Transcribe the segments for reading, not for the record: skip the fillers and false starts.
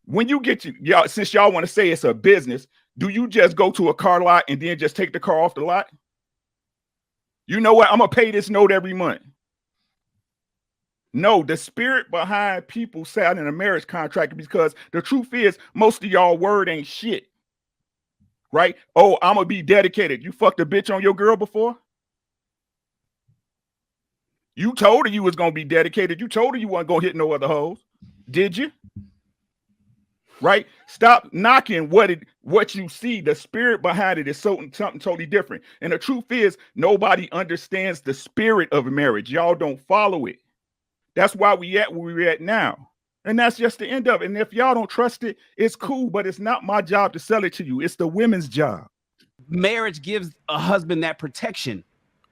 when you get y'all, since y'all want to say it's a business, do you just go to a car lot and then just take the car off the lot? You know what? I'm gonna pay this note every month. No, the spirit behind people signing a marriage contract, because the truth is most of y'all word ain't shit. Right? Oh, I'm gonna be dedicated. You fucked a bitch on your girl before? You told her you was gonna be dedicated. You told her you wasn't gonna hit no other hoes. Did you? Right? Stop knocking what you see. The spirit behind it is something totally different. And the truth is, nobody understands the spirit of marriage. Y'all don't follow it. That's why we at where we're at now. And that's just the end of it. And if y'all don't trust it, it's cool, but it's not my job to sell it to you. It's the women's job. Marriage gives a husband that protection.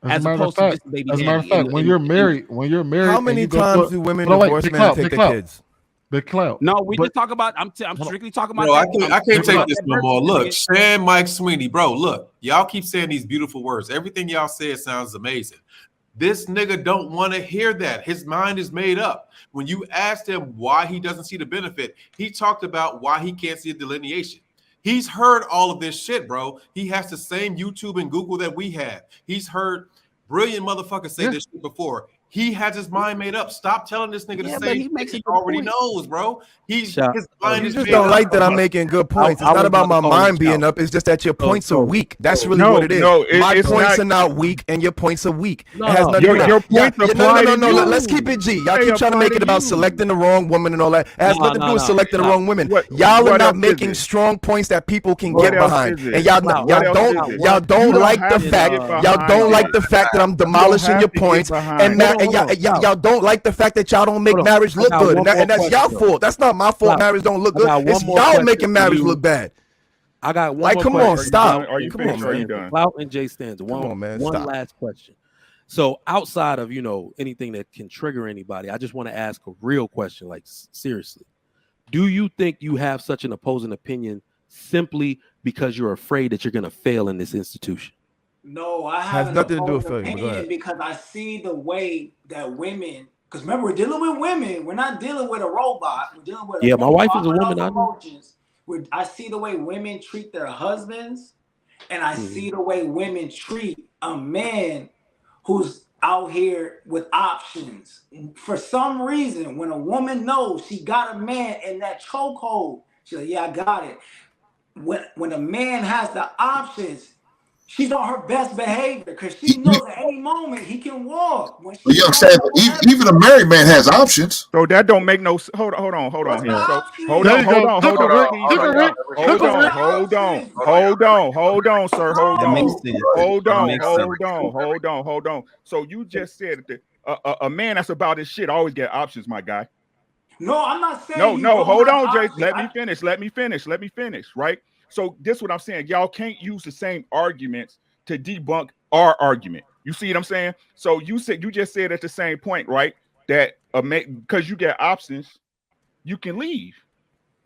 As a matter of fact, when you're married, how many times do women divorce men and take their kids? Big clout. No, we just talk about. I'm strictly talking about. Bro, I can't take this no more. Look, Shan, Mike Sweeney, bro. Look, y'all keep saying these beautiful words. Everything y'all said sounds amazing. This nigga don't want to hear that. His mind is made up. When you asked him why he doesn't see the benefit, he talked about why he can't see a delineation. He's heard all of this shit, bro. He has the same YouTube and Google that we have. He's heard brilliant motherfuckers say this shit before. He has his mind made up. Stop telling this nigga to say he already knows, bro. His mind is just don't like that I'm making good points. It's not about my mind being up. It's just that your points are weak. That's really what it is. My points are not weak, and your points are weak. It has nothing to do with that. No. Let's keep it G. Y'all keep trying to make it about selecting the wrong woman and all that. It has nothing to do with selecting the wrong women. Y'all are not making strong points that people can get behind, and y'all don't like the fact that I'm demolishing your points, and y'all don't like the fact that y'all don't make marriage look good, and that's y'all fault. That's not my fault. Marriage don't look good. It's y'all making marriage look bad. I got one. Like, come on, stop. Are you finished? Are you done? Clout and Jay Stanza. One last question. So outside of anything that can trigger anybody, I just want to ask a real question. Like, seriously, do you think you have such an opposing opinion simply because you're afraid that you're going to fail in this institution? No, I have nothing to do with failure. Because I see the way that women. Because remember, we're dealing with women. We're not dealing with a robot. We're dealing with my wife is a woman. I see the way women treat their husbands, and I see the way women treat a man who's out here with options. For some reason, when a woman knows she got a man in that chokehold, she's like, "Yeah, I got it." When a man has the options, she's on her best behavior because she knows at any moment he can walk. You understand? Even a married man has options. So that don't make no. Hold on here. So hold on, sir. Hold on. So you just said that a man that's about his shit always get options, my guy. No, I'm not saying. No. Hold on, Jay. Let me finish. Right. So this is what I'm saying. Y'all can't use the same arguments to debunk our argument. You see what I'm saying? So you just said at the same point, right? That because you get options, you can leave.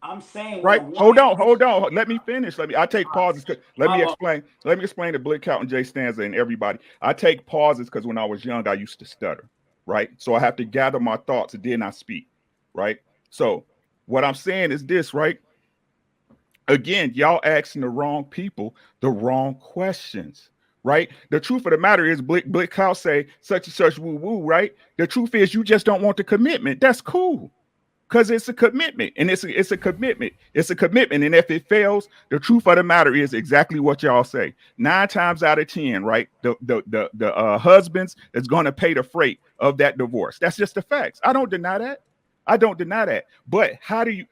I'm saying right. Hold on. Let me finish. I take pauses. Let me explain to Blake Count and Jay Stanza and everybody. I take pauses because when I was young, I used to stutter. Right. So I have to gather my thoughts and then I speak. Right. So what I'm saying is this, right? Again, y'all asking the wrong people the wrong questions, right? The truth of the matter is, Blick Cloud say such and such woo woo, right? The truth is, you just don't want the commitment. That's cool, because it's a commitment, and it's a commitment. It's a commitment, and if it fails, the truth of the matter is exactly what y'all say. 9 times out of 10, right? The husbands is going to pay the freight of that divorce. That's just the facts. I don't deny that. But how do you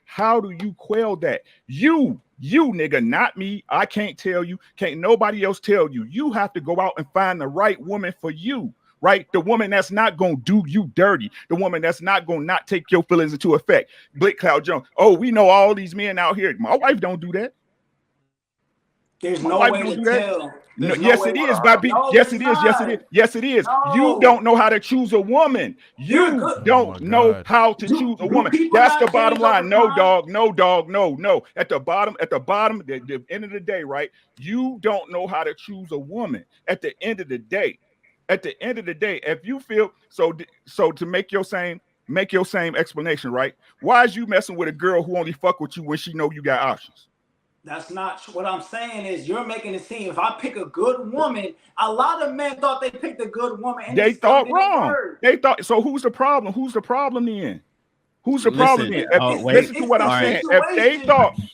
quell that? You nigga, not me. I can't tell you. Can't nobody else tell you. You have to go out and find the right woman for you, right? The woman that's not gonna do you dirty. The woman that's not gonna not take your feelings into effect. Blake Cloud Jones. Oh, we know all these men out here. My wife don't do that. There's no way to tell. No, yes, it is, Bobby. Yes, it is. Yes, it is. No. You don't know how to choose a woman. You don't know how to choose a woman. That's the bottom line. No, dog. No. At the bottom, the end of the day, right? You don't know how to choose a woman. At the end of the day, if you feel so to make your same make your same explanation, right? Why is you messing with a girl who only fuck with you when she know you got options? That's not what I'm saying. Is you're making it seem if I pick a good woman, a lot of men thought they picked a good woman, and they thought wrong. They thought so. Who's the problem? Who's the problem then? Who's the problem then? Listen to what I'm saying.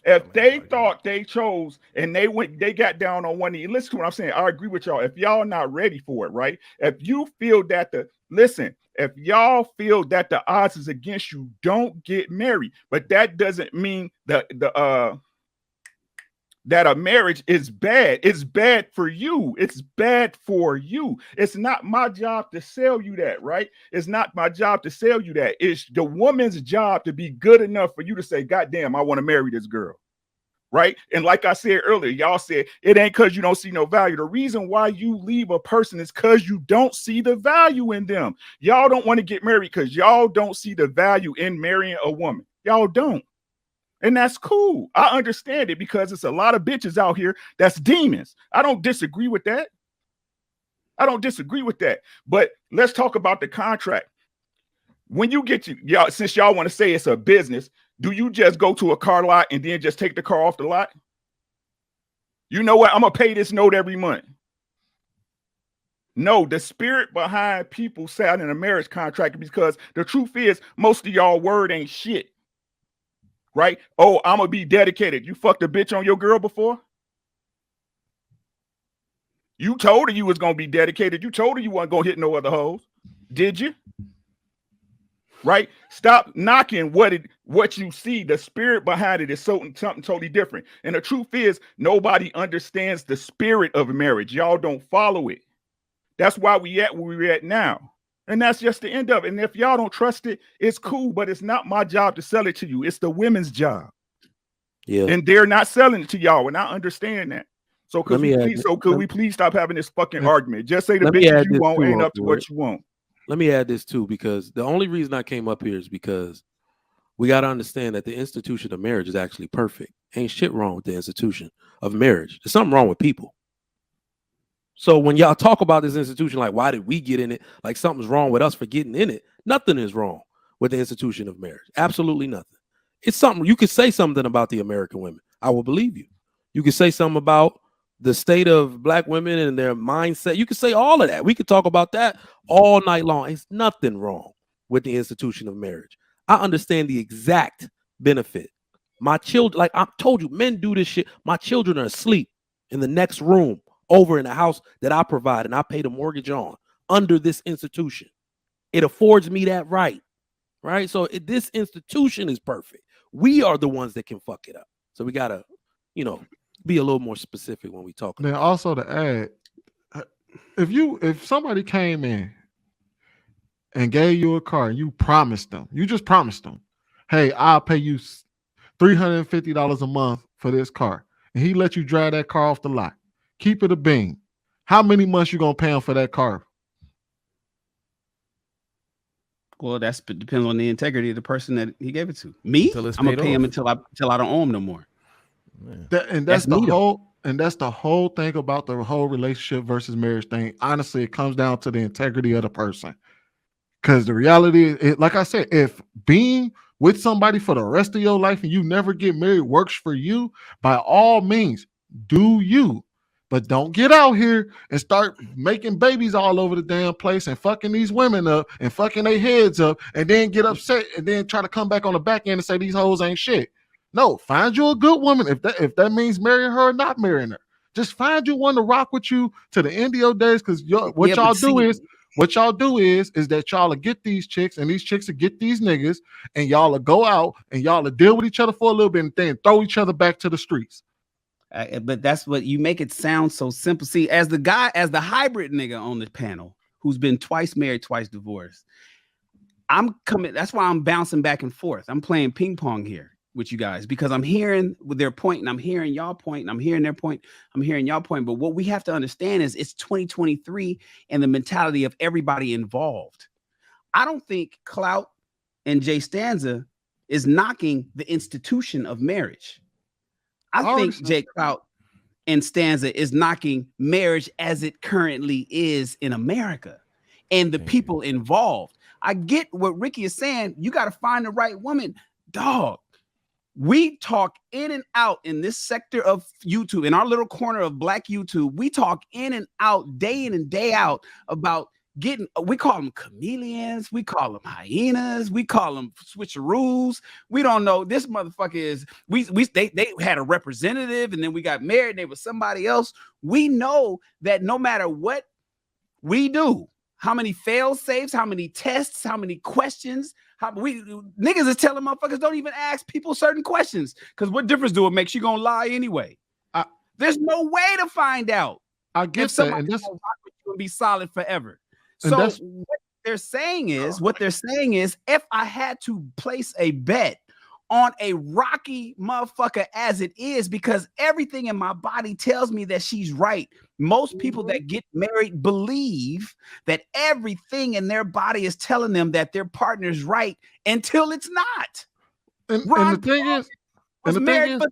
If they thought they chose and they got down on one knee. Listen to what I'm saying. I agree with y'all. If y'all not ready for it, right? If you feel that if y'all feel that the odds is against you, don't get married. But that doesn't mean that a marriage is bad. It's bad for you. It's bad for you. It's not my job to sell you that, right? It's not my job to sell you that. It's the woman's job to be good enough for you to say, God damn, I want to marry this girl, right? And like I said earlier, y'all said it ain't because you don't see no value. The reason why you leave a person is because you don't see the value in them. Y'all don't want to get married because y'all don't see the value in marrying a woman. Y'all don't. And that's cool. I understand it because it's a lot of bitches out here that's demons. I don't disagree with that. But let's talk about the contract. When you get y'all, since y'all want to say it's a business, do you just go to a car lot and then just take the car off the lot? You know what? I'm going to pay this note every month. No, the spirit behind people signing a marriage contract, because the truth is most of y'all word ain't shit. Right? Oh, I'm gonna be dedicated. You fucked a bitch on your girl before? You told her you was gonna be dedicated. You told her you wasn't gonna hit no other hoes. Did you? Right? Stop knocking what you see. The spirit behind it is something totally different. And the truth is, nobody understands the spirit of marriage. Y'all don't follow it. That's why we at where we're at now. And that's just the end of it. And if y'all don't trust it, it's cool, but it's not my job to sell it to you. It's the women's job. Yeah. And they're not selling it to y'all. And I understand that. So could we please stop having this fucking argument? Just say the bitches you want ain't up to what you want. Let me add this too, because the only reason I came up here is because we got to understand that the institution of marriage is actually perfect. Ain't shit wrong with the institution of marriage. There's something wrong with people. So when y'all talk about this institution, like, why did we get in it? Like something's wrong with us for getting in it. Nothing is wrong with the institution of marriage. Absolutely nothing. It's something you could say something about the American women. I will believe you. You could say something about the state of black women and their mindset. You could say all of that. We could talk about that all night long. It's nothing wrong with the institution of marriage. I understand the exact benefit. My children, like I told you, men do this shit. My children are asleep in the next room over in the house that I provide and I pay the mortgage on under this institution. It affords me that right? So this institution is perfect. We are the ones that can fuck it up. So we got to, be a little more specific when we talk. Then also to add, if somebody came in and gave you a car and you just promised them, hey, I'll pay you $350 a month for this car. And he let you drive that car off the lot. Keep it a bean. How many months you gonna pay him for that car? Well, that depends on the integrity of the person that he gave it to. Me, I'm gonna pay him until I don't owe him no more. That's the whole thing about the whole relationship versus marriage thing. Honestly, it comes down to the integrity of the person. Because the reality is, like I said, if being with somebody for the rest of your life and you never get married works for you, by all means, do you. But don't get out here and start making babies all over the damn place and fucking these women up and fucking their heads up and then get upset and then try to come back on the back end and say these hoes ain't shit. No, find you a good woman. If that means marrying her or not marrying her, just find you one to rock with you to the end of your days. Because what y'all do is that y'all will get these chicks and these chicks will get these niggas and y'all will go out and y'all will deal with each other for a little bit and then throw each other back to the streets. But that's what you make it sound so simple. See, as the hybrid nigga on the panel who's been twice married, twice divorced, that's why I'm bouncing back and forth. I'm playing ping pong here with you guys because I'm hearing their point and I'm hearing y'all point and I'm hearing their point. I'm hearing y'all point. But what we have to understand is it's 2023 and the mentality of everybody involved. I don't think Clout and Jay Stanza is knocking the institution of marriage. I think Jay Clout and Stanza is knocking marriage as it currently is in America and the people involved. I get what Ricky is saying. You got to find the right woman, dog. We talk in and out in this sector of YouTube, in our little corner of Black YouTube. We talk in and out, day in and day out about getting. We call them chameleons. We call them hyenas. We call them switcheroos. We don't know. This motherfucker is. They had a representative, and then we got married. And they were somebody else. We know that no matter what we do, how many fail safes, how many tests, how many questions. Niggas is telling motherfuckers don't even ask people certain questions because what difference do it make? She gonna lie anyway. There's no way to find out. I get if that, and this will be solid forever. So what they're saying is, if I had to place a bet on a rocky motherfucker as it is, because everything in my body tells me that she's right. Most people that get married believe that everything in their body is telling them that their partner's right until it's not. And the thing is, was married for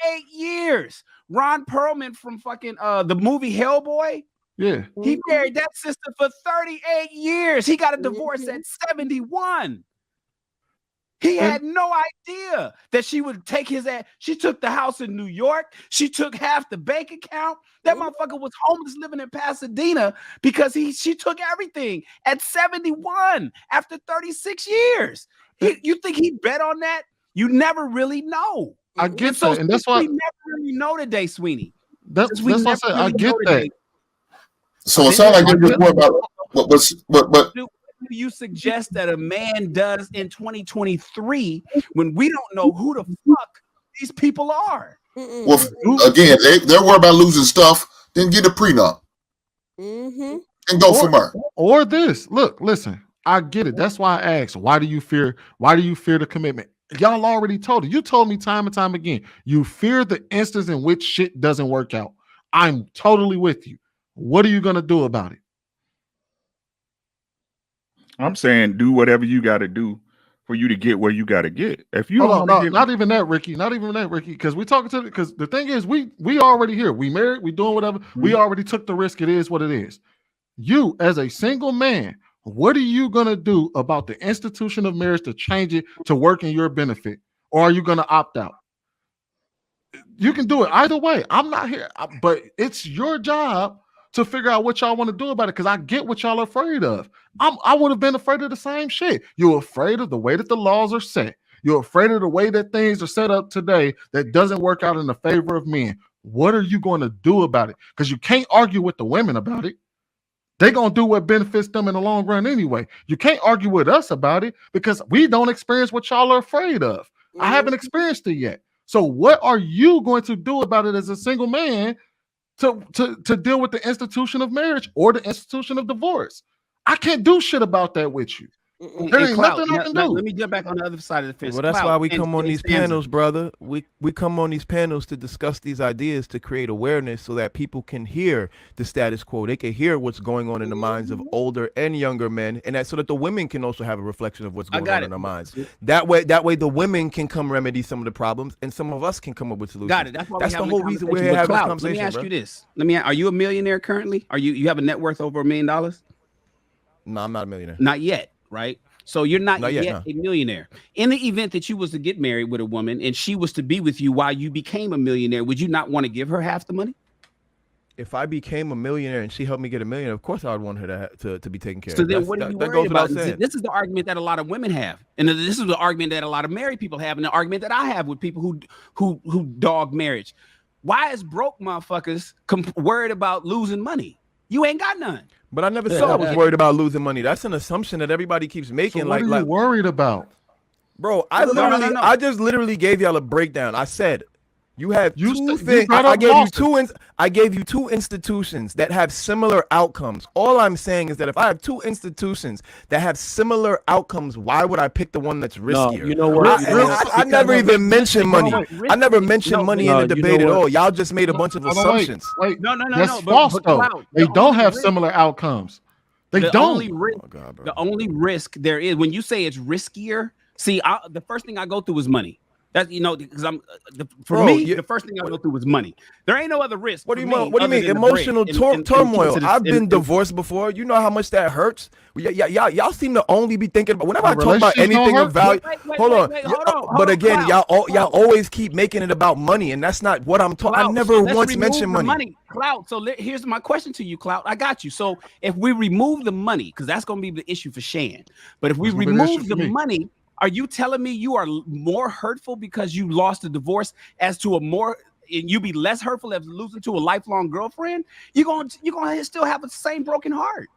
38 years. Ron Perlman from fucking the movie Hellboy. Yeah. He married that sister for 38 years. He got a divorce at 71. He had no idea that she would take his ass. She took the house in New York. She took half the bank account. That motherfucker was homeless living in Pasadena because she took everything at 71 after 36 years. You think he bet on that? You never really know. I get that, and that's why we never really know today, Sweeney. That's why I said I get that. So it sounds like you're just more about what do you suggest that a man does in 2023 when we don't know who the fuck these people are? Well, again, they're worried about losing stuff. Then get a prenup and go from there. Or this. Look, listen. I get it. That's why I asked. Why do you fear? Why do you fear the commitment? Y'all already told it. You told me time and time again. You fear the instance in which shit doesn't work out. I'm totally with you. What are you gonna do about it? I'm saying do whatever you got to do for you to get where you got to get. If you not even that, Ricky. Not even that, Ricky. Because we talking to because the thing is, we already here. We married. We doing whatever. We already took the risk. It is what it is. You as a single man, what are you gonna do about the institution of marriage to change it to work in your benefit, or are you gonna opt out? You can do it either way. I'm not here, but it's your job to figure out what y'all want to do about it, because I get what y'all are afraid of. I would have been afraid of the same shit. You're afraid of the way that the laws are set. You're afraid of the way that things are set up today that doesn't work out in the favor of men. What are you going to do about it? Because you can't argue with the women about it. They're going to do what benefits them in the long run anyway. You can't argue with us about it because we don't experience what y'all are afraid of. I haven't experienced it yet. So what are you going to do about it as a single man to deal with the institution of marriage or the institution of divorce? I can't do shit about that with you. There ain't nothing I can do. Let me get back on the other side of the fence. Well, that's why we come on these panels, brother. We come on these panels to discuss these ideas, to create awareness so that people can hear the status quo. They can hear what's going on in the minds of older and younger men, and that so that the women can also have a reflection of what's going on in their minds. That way the women can come remedy some of the problems, and some of us can come up with solutions. Got it. That's the whole reason we're having this conversation. Let me ask you this. Are you a millionaire currently? You have a net worth over $1 million? No, I'm not a millionaire. Not yet. Right? So you're not yet a millionaire. In the event that you was to get married with a woman and she was to be with you while you became a millionaire, would you not want to give her half the money? If I became a millionaire and she helped me get a million, of course I would want her to be taken care of. So then what are you worried about? This is the argument that a lot of women have. And this is the argument that a lot of married people have, and the argument that I have with people who dog marriage. Why is broke motherfuckers worried about losing money? You ain't got none. But I never said I was worried about losing money. That's an assumption that everybody keeps making. So what are you worried about? Bro, I just literally gave y'all a breakdown. I said you have two things. I gave you two institutions that have similar outcomes. All I'm saying is that if I have two institutions that have similar outcomes, why would I pick the one that's riskier? No, you know what? I never even mentioned money. I never mentioned money in the debate at all. Y'all just made a bunch of assumptions. Wait. That's false, though. They don't have similar outcomes. They don't. The only risk there is when you say it's riskier. See, the first thing I go through is money. That because the first thing I go through was money. There ain't no other risk. What do you mean? What do you mean? Emotional turmoil. I've been divorced before. You know how much that hurts. Y'all seem to only be thinking about whenever I talk about anything of value. Hold on. But again, y'all always keep making it about money, and that's not what I'm talking. I never once mentioned money. Clout. So here's my question to you, Clout. I got you. So if we remove the money, because that's going to be the issue for Shan, but if we remove the money. Are you telling me you are more hurtful because you lost a divorce as to and you be less hurtful as losing to a lifelong girlfriend? You're gonna still have the same broken heart.